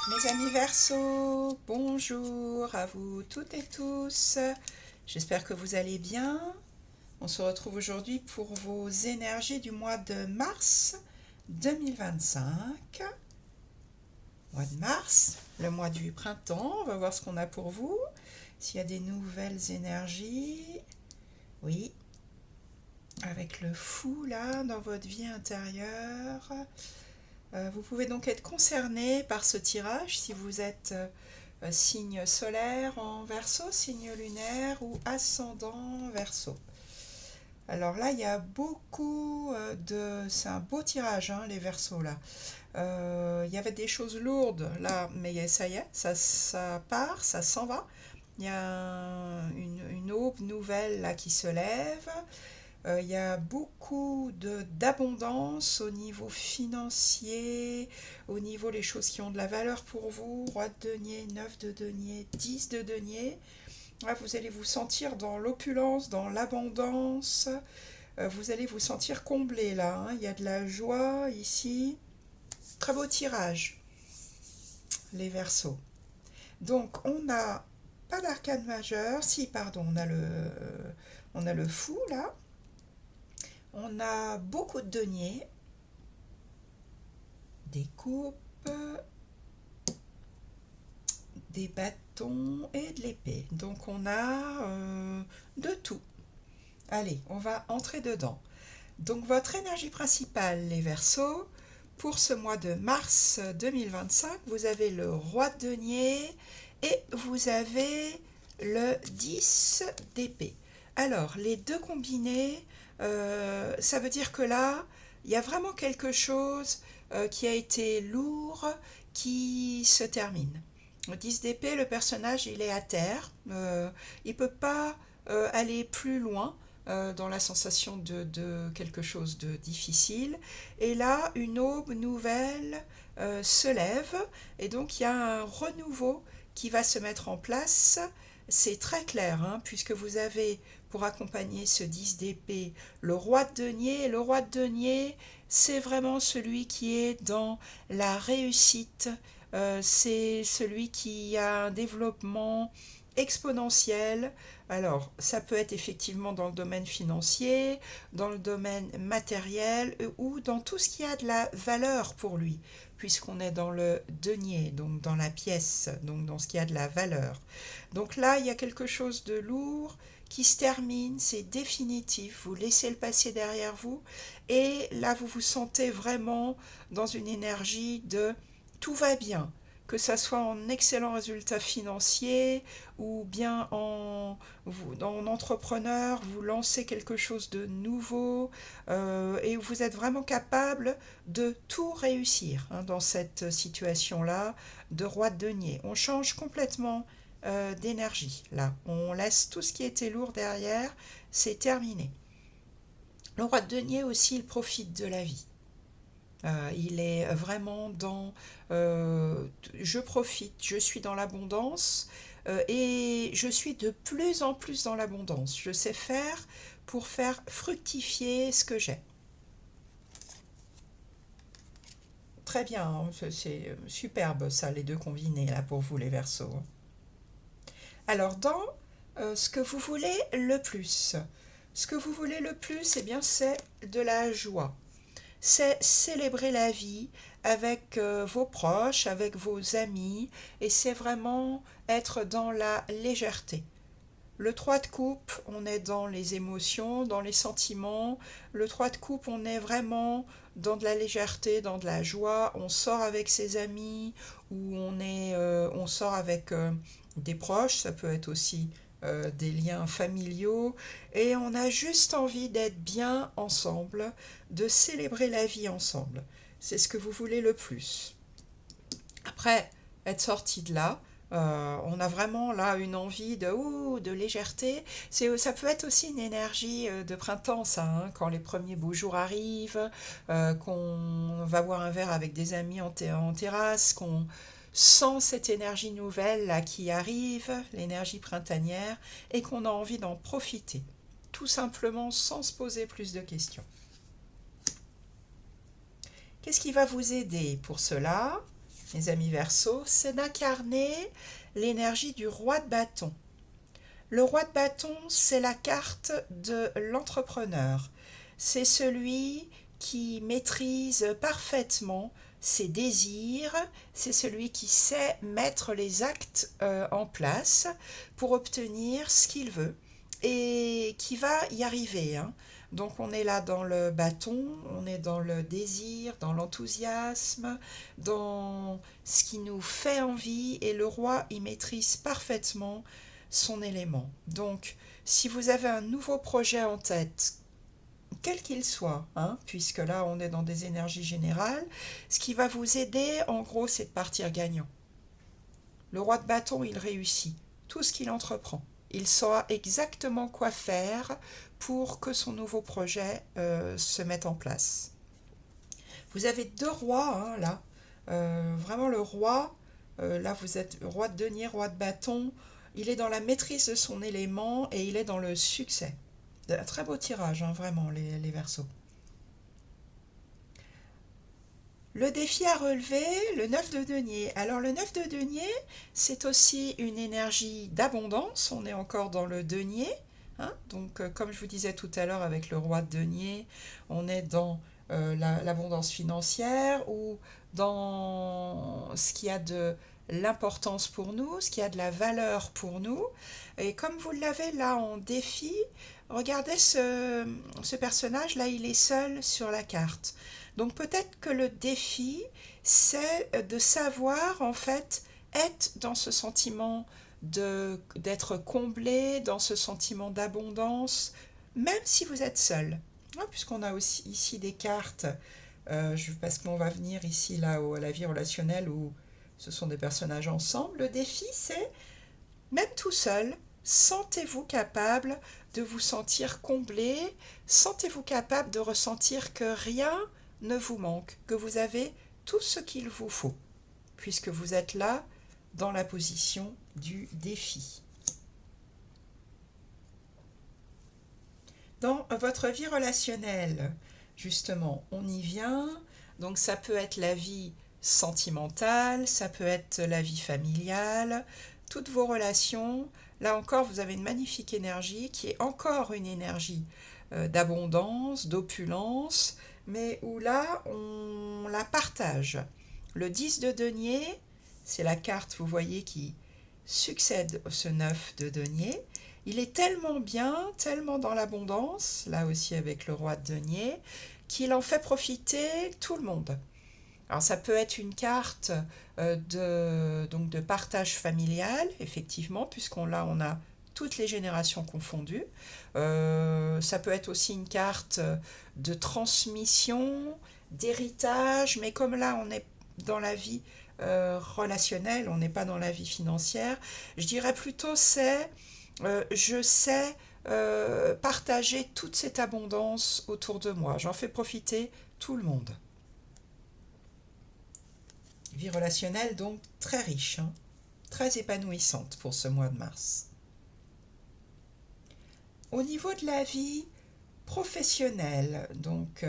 Mes amis Verseaux, bonjour à vous toutes et tous. J'espère que vous allez bien. On se retrouve aujourd'hui pour vos énergies du mois de mars 2025. Mois de mars, le mois du printemps. On va voir ce qu'on a pour vous. S'il y a des nouvelles énergies. Oui, avec le fou là dans votre vie intérieure. Vous pouvez donc être concerné par ce tirage si vous êtes signe solaire en Verseau, signe lunaire ou ascendant Verseau. Alors là, il y a beaucoup de... C'est un beau tirage, hein, les Verseaux là. Il y avait des choses lourdes là, mais ça y est, ça part, ça s'en va. Il y a une aube nouvelle là qui se lève. Il y a beaucoup d'abondance au niveau financier, au niveau des choses qui ont de la valeur pour vous. Roi de denier, 9 de denier, 10 de denier. Là, vous allez vous sentir dans l'opulence, dans l'abondance. Vous allez vous sentir comblé là, hein. Il y a de la joie ici. Très beau tirage, les Verseaux. Donc, on n'a pas d'arcane majeur. Si, pardon, on a le fou là. On a beaucoup de deniers, des coupes, des bâtons et de l'épée. Donc on a de tout. Allez, on va entrer dedans. Donc votre énergie principale, les Verseaux, pour ce mois de mars 2025, vous avez le roi de denier et vous avez le 10 d'épée. Alors, les deux combinés, ça veut dire que là, il y a vraiment quelque chose qui a été lourd, qui se termine. Au 10 d'épée, le personnage, il est à terre. Il ne peut pas aller plus loin dans la sensation de quelque chose de difficile. Et là, une aube nouvelle se lève. Et donc, il y a un renouveau qui va se mettre en place. C'est très clair, hein, puisque vous avez, pour accompagner ce 10 d'épée, le roi de denier. Et le roi de denier, c'est vraiment celui qui est dans la réussite. C'est celui qui a un développement exponentiel. Alors, ça peut être effectivement dans le domaine financier, dans le domaine matériel ou dans tout ce qui a de la valeur pour lui, puisqu'on est dans le denier, donc dans la pièce, donc dans ce qui a de la valeur. Donc là, il y a quelque chose de lourd qui se termine, c'est définitif, vous laissez le passé derrière vous et là, vous vous sentez vraiment dans une énergie de tout va bien, que ça soit en excellent résultat financier ou bien en entrepreneur, vous lancez quelque chose de nouveau et vous êtes vraiment capable de tout réussir, hein, dans cette situation-là de roi de denier. On change complètement d'énergie là. On laisse tout ce qui était lourd derrière, c'est terminé. Le roi de denier aussi, il profite de la vie. Il est vraiment dans je profite, je suis dans l'abondance et je suis de plus en plus dans l'abondance. Je sais faire pour faire fructifier ce que j'ai. Très bien, hein, c'est superbe ça, les deux combinés là pour vous les Verseaux. Alors dans ce que vous voulez le plus, ce que vous voulez le plus, eh bien c'est de la joie. C'est célébrer la vie avec vos proches, avec vos amis, et c'est vraiment être dans la légèreté. Le 3 de coupe, on est dans les émotions, dans les sentiments. Le 3 de coupe, on est vraiment dans de la légèreté, dans de la joie. On sort avec ses amis ou on sort avec des proches. Ça peut être aussi des liens familiaux. Et on a juste envie d'être bien ensemble, de célébrer la vie ensemble. C'est ce que vous voulez le plus. Après être sorti de là, on a vraiment là une envie de légèreté. Ça peut être aussi une énergie de printemps, ça, hein, quand les premiers beaux jours arrivent, qu'on va boire un verre avec des amis en terrasse, qu'on sent cette énergie nouvelle là qui arrive, l'énergie printanière, et qu'on a envie d'en profiter, tout simplement sans se poser plus de questions. Qu'est-ce qui va vous aider pour cela? mes amis Verseaux, c'est d'incarner l'énergie du roi de bâton. Le roi de bâton, c'est la carte de l'entrepreneur. C'est celui qui maîtrise parfaitement ses désirs, c'est celui qui sait mettre les actes en place pour obtenir ce qu'il veut et qui va y arriver, hein. Donc on est là dans le bâton, on est dans le désir, dans l'enthousiasme, dans ce qui nous fait envie, et le roi, il maîtrise parfaitement son élément. Donc, si vous avez un nouveau projet en tête, quel qu'il soit, hein, puisque là on est dans des énergies générales, ce qui va vous aider, en gros, c'est de partir gagnant. Le roi de bâton, il réussit tout ce qu'il entreprend. Il saura exactement quoi faire pour que son nouveau projet se mette en place. Vous avez deux rois, hein, là. Vraiment le roi, là vous êtes roi de denier, roi de bâton. Il est dans la maîtrise de son élément et il est dans le succès. Un très beau tirage, hein, vraiment, les Verseaux. Le défi à relever, le 9 de denier. Alors le 9 de denier, c'est aussi une énergie d'abondance. On est encore dans le denier, hein. Donc comme je vous disais tout à l'heure avec le roi de denier, on est dans l'abondance financière ou dans ce qui a de l'importance pour nous, ce qui a de la valeur pour nous. Et comme vous l'avez là en défi, regardez ce personnage-là, il est seul sur la carte. Donc peut-être que le défi, c'est de savoir en fait être dans ce sentiment d'être comblé, dans ce sentiment d'abondance, même si vous êtes seul. Ah, puisqu'on a aussi ici des cartes, parce qu'on va venir ici là à la vie relationnelle où ce sont des personnages ensemble. Le défi, c'est même tout seul, sentez-vous capable de vous sentir comblé, sentez-vous capable de ressentir que rien ne vous manque, que vous avez tout ce qu'il vous faut, puisque vous êtes là dans la position du défi. Dans votre vie relationnelle, justement, on y vient. Donc ça peut être la vie sentimentale, ça peut être la vie familiale, toutes vos relations. Là encore, vous avez une magnifique énergie qui est encore une énergie d'abondance, d'opulence, mais où là, on la partage. Le 10 de denier, c'est la carte, vous voyez, qui succède ce 9 de denier. Il est tellement bien, tellement dans l'abondance, là aussi avec le roi de denier, qu'il en fait profiter tout le monde. Alors ça peut être une carte donc de partage familial, effectivement, on a toutes les générations confondues. Ça peut être aussi une carte de transmission, d'héritage, mais comme là on est dans la vie relationnelle, on n'est pas dans la vie financière, je dirais plutôt c'est je sais partager toute cette abondance autour de moi. J'en fais profiter tout le monde. Vie relationnelle donc très riche, hein, très épanouissante pour ce mois de mars. Au niveau de la vie professionnelle, donc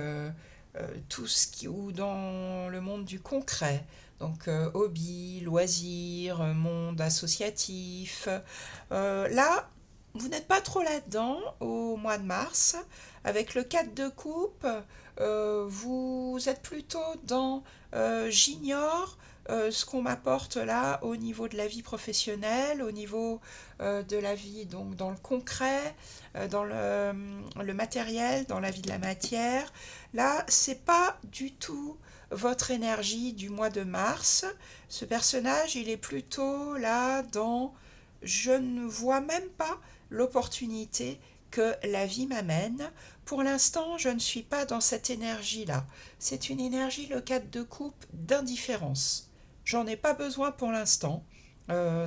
tout ce qui ou dans le monde du concret, donc hobby, loisirs, monde associatif. Là, vous n'êtes pas trop là-dedans au mois de mars. Avec le 4 de coupe, vous êtes plutôt dans j'ignore ce qu'on m'apporte là au niveau de la vie professionnelle, au niveau de la vie donc dans le concret, dans le matériel, dans la vie de la matière. Là, c'est pas du tout votre énergie du mois de mars. Ce personnage, il est plutôt là dans je ne vois même pas l'opportunité que la vie m'amène. Pour l'instant, je ne suis pas dans cette énergie-là. C'est une énergie, le 4 de coupe, d'indifférence. J'en ai pas besoin pour l'instant.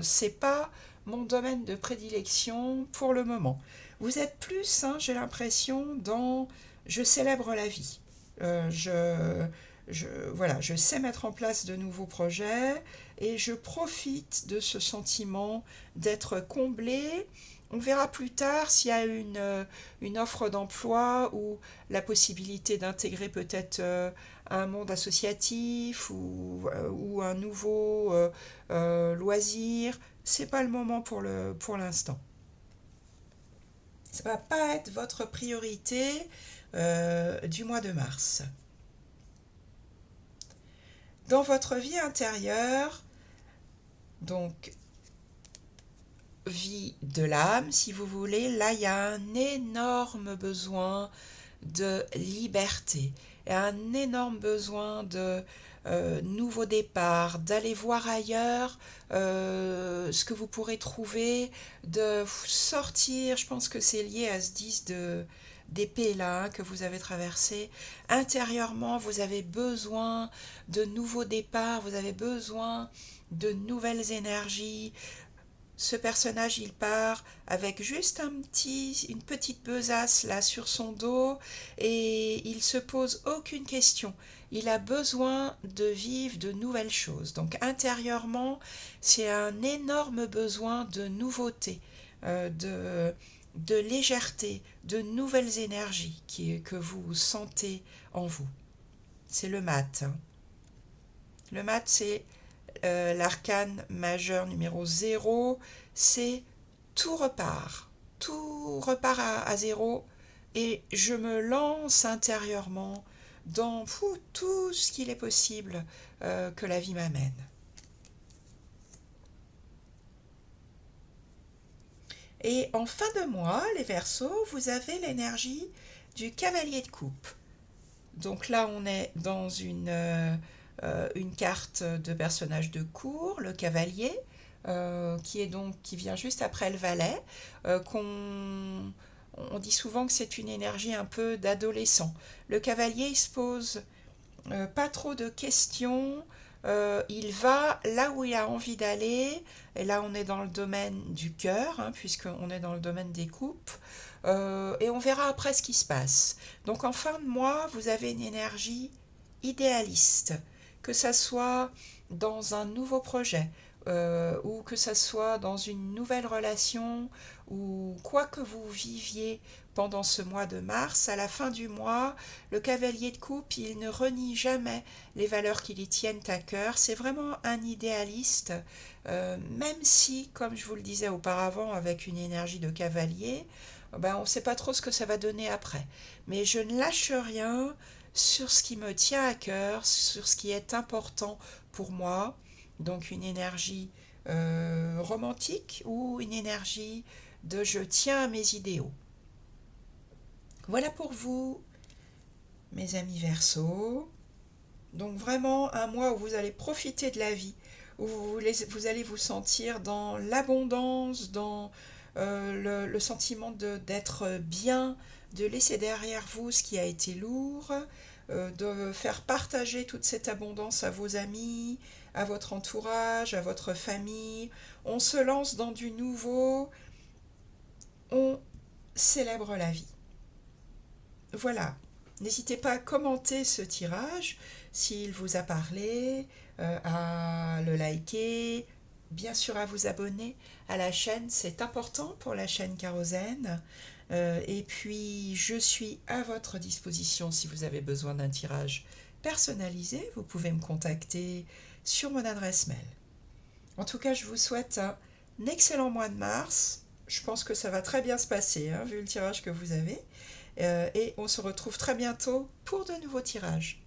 C'est pas mon domaine de prédilection pour le moment. Vous êtes plus, hein, j'ai l'impression, dans je célèbre la vie. Voilà, je sais mettre en place de nouveaux projets et je profite de ce sentiment d'être comblé On verra plus tard s'il y a une offre d'emploi ou la possibilité d'intégrer peut-être un monde associatif ou un nouveau loisir. C'est pas le moment pour l'instant. Ça va pas être votre priorité du mois de mars. Dans votre vie intérieure, donc vie de l'âme, si vous voulez, là, il y a un énorme besoin de liberté et un énorme besoin de nouveau départ, d'aller voir ailleurs ce que vous pourrez trouver, de sortir. Je pense que c'est lié à ce 10 d'épée là que vous avez traversé. Intérieurement, vous avez besoin de nouveaux départs, vous avez besoin de nouvelles énergies. Ce personnage, il part avec juste une petite besace là sur son dos et il se pose aucune question. Il a besoin de vivre de nouvelles choses. Donc intérieurement, c'est un énorme besoin de nouveauté, de légèreté, de nouvelles énergies que vous sentez en vous. C'est le mat. Le mat, c'est l'arcane majeur numéro 0, c'est tout repart. Tout repart à zéro et je me lance intérieurement dans tout ce qu'il est possible que la vie m'amène. Et en fin de mois, les Verseaux, vous avez l'énergie du cavalier de coupe. Donc là, on est dans une carte de personnage de cour, le cavalier, qui vient juste après le valet, on dit souvent que c'est une énergie un peu d'adolescent. Le cavalier, il se pose pas trop de questions, il va là où il a envie d'aller, et là on est dans le domaine du cœur, hein, puisqu'on est dans le domaine des coupes, et on verra après ce qui se passe. Donc en fin de mois, vous avez une énergie idéaliste, que ça soit dans un nouveau projet, ou que ça soit dans une nouvelle relation, ou quoi que vous viviez pendant ce mois de mars, à la fin du mois, le cavalier de coupe, il ne renie jamais les valeurs qui lui tiennent à cœur. C'est vraiment un idéaliste, même si, comme je vous le disais auparavant, avec une énergie de cavalier, ben, on ne sait pas trop ce que ça va donner après. Mais je ne lâche rien sur ce qui me tient à cœur, sur ce qui est important pour moi. Donc une énergie romantique ou une énergie de je tiens à mes idéaux. Voilà pour vous, mes amis Verseaux. Donc vraiment un mois où vous allez profiter de la vie, où vous allez vous sentir dans l'abondance, dans le sentiment d'être bien, de laisser derrière vous ce qui a été lourd, de faire partager toute cette abondance à vos amis, à votre entourage, à votre famille. On se lance dans du nouveau, on célèbre la vie. Voilà, n'hésitez pas à commenter ce tirage s'il vous a parlé, à le liker, bien sûr à vous abonner à la chaîne, c'est important pour la chaîne Kérosène. Et puis je suis à votre disposition si vous avez besoin d'un tirage personnalisé, vous pouvez me contacter sur mon adresse mail. En tout cas, je vous souhaite un excellent mois de mars. Je pense que ça va très bien se passer, hein, vu le tirage que vous avez. Et on se retrouve très bientôt pour de nouveaux tirages.